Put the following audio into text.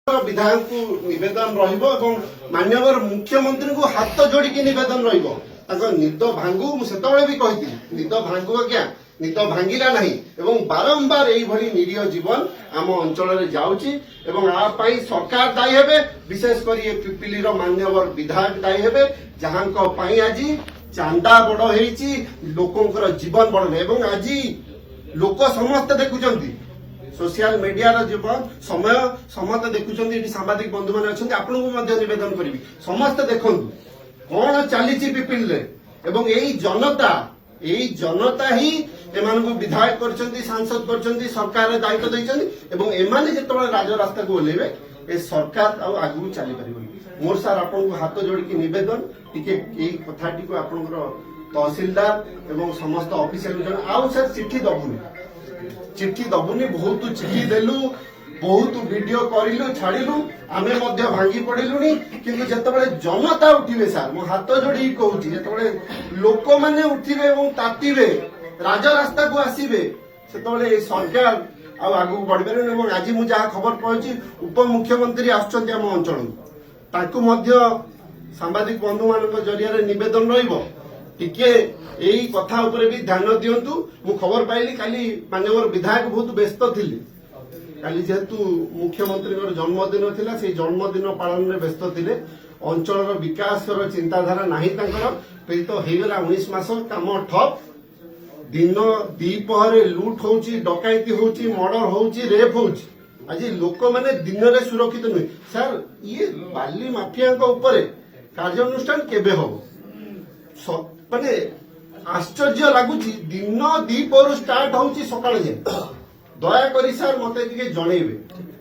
विधायक को निवेदन माननीय मुख्यमंत्री को हाथ जोड़ी निवेदन निद भांगू मुझे भी कही निद भांगू क्या निद भांगिला नहीं एवं बारंबार यही निरीह जीवन आम अंचल जाऊँगी सरकार दायी हे विशेषकर ये पिपिलीर मान्यवर विधायक दायी हे जहां आज चांदा बड़ होती लोकंर जीवन बड़ एवं आज लोक समस्त देखुंट सोशल मीडिया जीवन समय समस्त देखुं सांबादिक बंधु मैंने अच्छा आपन को नवेदन करी समस्ते देखु कौन चली पिपिल एवं यही जनता ही एम विधायक कर सांसद कर सरकार दायित्व देते एमाने जो राजरास्ता को ओह्लेबे ए सरकार आगू चली पार मोर सार आपन को हाथ जोड़ी निवेदन टिके कथाटी को आप तहसिलदार एवं समस्त ऑफिशियल आउ सर चिट्ठी दबुनी बहुत चिट्ठी देलु बहुत वीडियो करिलु छाड़िलु आमे मध्य भांगी पड़िलुनी किंतु जतबेले जनता उठिबे सार मो हाथ जोड़ी कहूची जतबेले लोक माने उठिबे एवं तातिबे राजरास्ता को आसीबे सेतबेले सरकार आगू बढ़िबे एवं आज मु जहा खबर पाउची उपमुख्यमंत्री आछंती हम अंचल ताकू मध्य सांबादिक बंधु मान जरिया निवेदन रहिबो टिके यही कथा उपरे भी ध्यान दिंतु मु खबर पाइली काली माननीय विधायक बहुत व्यस्त थिले काली जेहेतु मुख्यमंत्री जन्मदिन थिला से जन्मदिन पालन में व्यस्त थिले अंचल विकास चिंताधारा नाही तांकर तो हेगला 19 मास काम ठप दिन दीपहरे लुट होउची डकायती होउची मर्डर होउची रेप होउची आज लोक माने दिन रे सुरक्षित नुहे सर ये बाली माफिया ऊपर कार्यानुष्ठान केबे हो माने आश्चर्य लगुच दिन दीपर स्टार्ट होउची सकाळ जे दया करी सर मते टिके जणेबे।